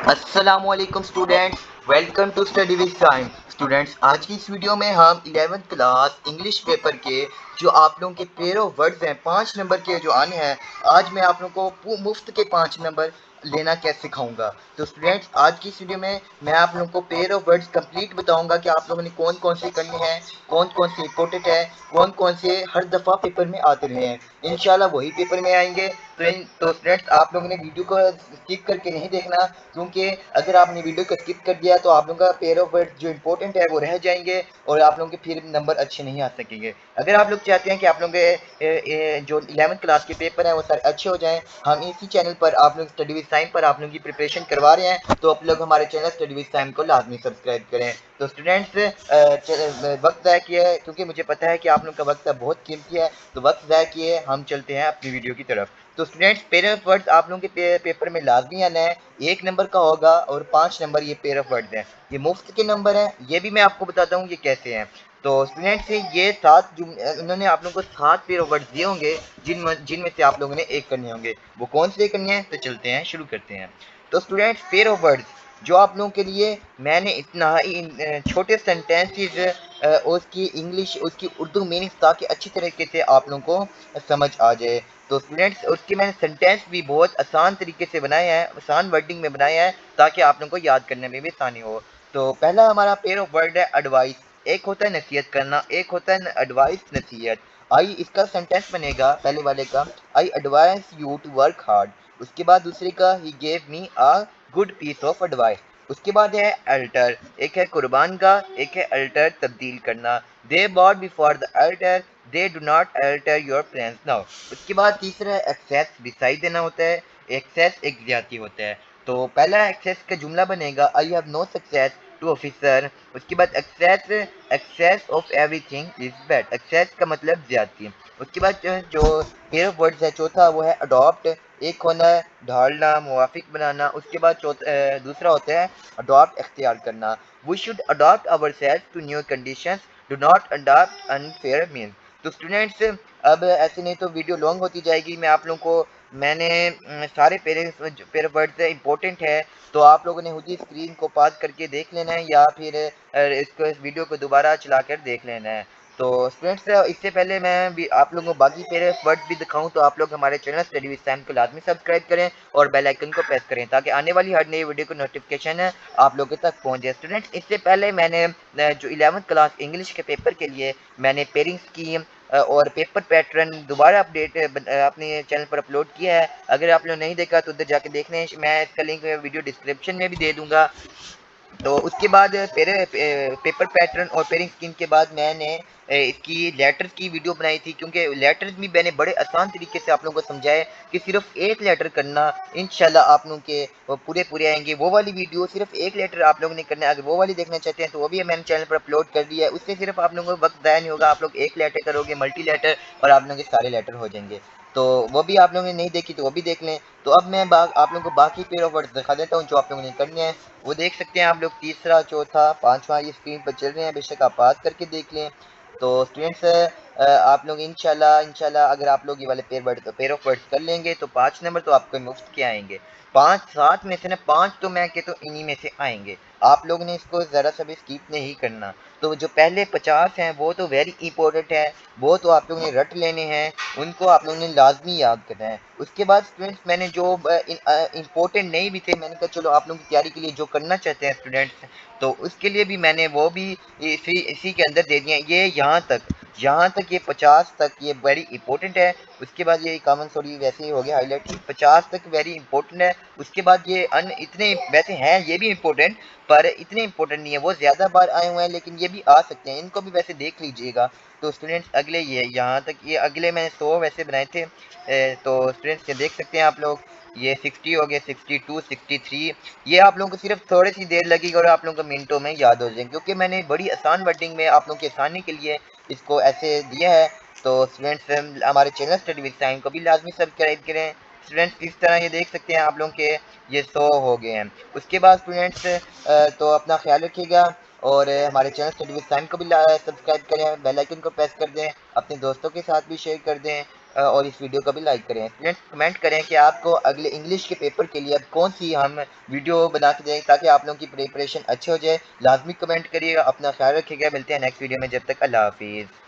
अस्सलामुअलैकुम students, welcome to study with time. Students, आज की इस वीडियो में हम 11th क्लास इंग्लिश पेपर के जो आप लोगों के पेयर ऑफ वर्ड्स हैं 5 नंबर के जो आने हैं, आज मैं आप लोगों को मुफ्त के 5 नंबर लेना कैसे सिखाऊंगा। तो स्टूडेंट्स, आज की इस वीडियो में मैं आप लोगों को पेयर ऑफ वर्ड्स कंप्लीट बताऊंगा कि आप लोगों ने कौन कौन से करने हैं, कौन कौन से इंपॉर्टेंट है, कौन कौन से हर दफ़ा पेपर में आते रहे हैं। इंशाल्लाह वही पेपर में आएंगे। तो स्टूडेंट्स, आप लोगों ने वीडियो को स्किप करके नहीं देखना, क्योंकि अगर आपने वीडियो को स्किप कर दिया तो आप लोगों का पेयर ऑफ वर्ड जो इंपॉर्टेंट है वो रह जाएंगे और आप लोगों के फिर नंबर अच्छे नहीं आ सकेंगे। अगर आप लोग चाहते हैं कि आप लोगों के जो 11th क्लास के पेपर हैं वो सारे अच्छे हो जाएं, हम इसी चैनल पर आप लोग स्टडी विद टाइम पर आप लोगों की प्रिपरेशन करवा रहे हैं, तो आप लोग हमारे चैनल स्टडी विद टाइम को लाजमी सब्सक्राइब करें। तो स्टूडेंट्स, वक्त ज़ाया किया है, क्योंकि मुझे पता है कि आप लोग का वक्त बहुत कीमती है, तो वक्त ज़ाया किए हम चलते हैं अपनी वीडियो की तरफ। तो स्टूडेंट्स, पेयर ऑफ वर्ड्स आप लोगों के पेपर में लाजमी आना है। 1 नंबर का होगा और 5 नंबर ये पेयर ऑफ वर्ड्स हैं। ये मुफ्त के नंबर हैं, ये भी मैं आपको बताता हूँ ये कैसे हैं। तो स्टूडेंट्स, ये उन्होंने आप लोगों को 7 पेयर ऑफ वर्ड्स दिए होंगे, जिनमें से आप लोगों ने एक करने होंगे। वो कौन से करने हैं, तो चलते हैं, शुरू करते हैं। तो स्टूडेंट्स, पेयर ऑफ वर्ड्स जो आप लोगों के लिए मैंने इतना ही छोटे सेंटेंसेस उसकी इंग्लिश उसकी उर्दू मीनिंग्स ताकि अच्छी तरीके से आप लोगों को समझ आ जाए। तो स्टूडेंट्स, उसके मैंने सेंटेंस भी बहुत आसान तरीके से बनाए हैं, आसान वर्डिंग में बनाया है, ताकि आप लोगों को याद करने में भी आसानी हो। तो पहला हमारा पेयर ऑफ वर्ड है एडवाइस। एक होता है नसीहत करना, एक होता है एडवाइस, नसीहत। आई इसका सेंटेंस बनेगा पहले वाले का, I advise you to work hard. उसके बाद दूसरे का, he gave me a good piece of advice. उसके बाद है अल्टर, एक है कुर्बान का, एक है अल्टर तब्दील करना। They bought before the alter, they do not alter your plans now. उसके बाद तीसरा एक्सेस, डिसाइड देना होता है, एक्सेस एक ज्यादती होता है। तो पहला एक्सेस का जुमला बनेगा, I have no success to officer. उसके बाद excess, excess of everything is bad, excess का मतलब ज्यादती। उसके बाद जो पेयर ऑफ वर्ड्स है चौथा, वो है अडॉप्ट। एक होना है ढालना, मुवाफिक बनाना। उसके बाद दूसरा होता है अडॉप्ट, इख्तियार करना। We should adopt our self to new conditions, do not adopt unfair means. तो स्टूडेंट्स, अब ऐसे नहीं तो वीडियो लॉन्ग होती जाएगी। मैं आप लोगों को मैंने सारे पेयर वर्ड्स इंपॉर्टेंट है, तो आप लोगों ने खुद ही स्क्रीन को पास करके देख लेना है, या फिर इस वीडियो को दोबारा चलाकर देख लेना है। तो स्टूडेंट्स, इससे पहले मैं भी आप लोगों को बाकी पेयर वर्ड्स भी दिखाऊं, तो आप लोग हमारे चैनल स्टडी विद सैम को लाजमी सब्सक्राइब करें और बेल आइकन को प्रेस करें, ताकि आने वाली हर नई वीडियो को नोटिफिकेशन है आप लोगों तक पहुंच जाए। स्टूडेंट्स, इससे पहले मैंने जो 11th क्लास इंग्लिश के पेपर के लिए मैंने पेयरिंग स्कीम और पेपर पैटर्न दोबारा अपडेट अपने चैनल पर अपलोड किया है। अगर आप लोग नहीं देखा तो उधर जाके देख लें, मैं इसका लिंक वीडियो डिस्क्रिप्शन में भी दे दूंगा। तो उसके बाद पेपर पैटर्न और पेयरिंग स्कीम के बाद मैंने इसकी लेटर्स की वीडियो बनाई थी, क्योंकि लेटर्स भी मैंने बड़े आसान तरीके से आप लोगों को समझाया कि सिर्फ एक लेटर करना, इंशाल्लाह आप लोगों के वो पूरे पूरे आएंगे। वो वाली वीडियो सिर्फ एक लेटर आप लोगों ने करना है, अगर वो वाली देखना चाहते हैं तो वो भी मैंने चैनल पर अपलोड कर दिया है। उससे सिर्फ आप लोगों को वक्त ज़ाया नहीं होगा, आप लोग एक लेटर करोगे, मल्टी लेटर, और आप लोगों के सारे लेटर हो जाएंगे। तो वो भी आप लोगों ने नहीं देखी तो वो भी देख लें। तो अब मैं आप लोगों को बाकी पेयर ऑफ वर्ड्स दिखा देता हूँ जो आप लोगों ने करने हैं। वो देख सकते हैं आप लोग, तीसरा, चौथा, पांचवा ये स्क्रीन पर चल रहे हैं, बेशक आप पास करके देख लें। तो स्टूडेंट्स, आप लोग इंशाल्लाह इंशाल्लाह अगर आप लोग ये वाले पेयर ऑफ वर्ड्स कर लेंगे तो 5 नंबर तो आपको मुफ्त के आएंगे। 5 7 में से ना 5 तो मैं कहता हूँ इन्हीं में से आएंगे। आप लोगों ने इसको ज़रा सा भी स्किप नहीं करना। तो जो पहले 50 हैं वो तो वेरी इंपॉर्टेंट है, वो तो आप लोगों ने रट लेने हैं, उनको आप लोगों ने लाजमी याद करना है। उसके बाद स्टूडेंट्स, मैंने जो इंपॉर्टेंट नहीं भी थे, मैंने कहा चलो आप लोगों की तैयारी के लिए जो करना चाहते हैं स्टूडेंट्स, तो उसके लिए भी मैंने वो भी इसी के अंदर दे दिए हैं। ये यहाँ तक ये 50 तक ये वेरी इंपॉर्टेंट है। उसके बाद ये कॉमन सॉरी वैसे ही हो गया हाईलाइट, 50 तक वेरी इंपॉर्टेंट है। उसके बाद ये इतने वैसे हैं ये भी इंपॉर्टेंट, पर इतने इंपॉर्टेंट नहीं है, वो ज़्यादा बार आए हुए हैं, लेकिन ये भी आ सकते हैं, इनको भी वैसे देख लीजिएगा। तो स्टूडेंट्स, अगले ये यहाँ तक, ये अगले मैंने 100 वैसे बनाए थे। तो स्टूडेंट्स, ये देख सकते हैं आप लोग, ये 60 हो गए, 62, 63। ये आप लोगों को सिर्फ थोड़ी सी देर लगेगी और आप लोगों को मिनटों में याद हो जाएंगे, क्योंकि मैंने बड़ी आसान वर्डिंग में आप लोगों की आसानी के लिए इसको ऐसे दिया है। तो स्टूडेंट्स, हमारे चैनल स्टडी विद टाइम को भी लाजमी सब्सक्राइब करें। स्टूडेंट्स, इस तरह ये देख सकते हैं आप लोगों के ये 100 हो गए हैं। उसके बाद स्टूडेंट्स, तो अपना ख्याल रखिएगा, और हमारे चैनल स्टडी विद टाइम को भी सब्सक्राइब करें, बेल आइकन को प्रेस कर दें, अपने दोस्तों के साथ भी शेयर कर दें। और इस वीडियो को भी लाइक करें। स्टूडेंट्स कमेंट करें कि आपको अगले इंग्लिश के पेपर के लिए अब कौन सी हम वीडियो बना के दें ताकि आप लोगों की प्रिपरेशन अच्छी हो जाए। लाजमी कमेंट करिएगा। अपना ख्याल रखिएगा। मिलते हैं नेक्स्ट वीडियो में। जब तक अल्लाह हाफिज़।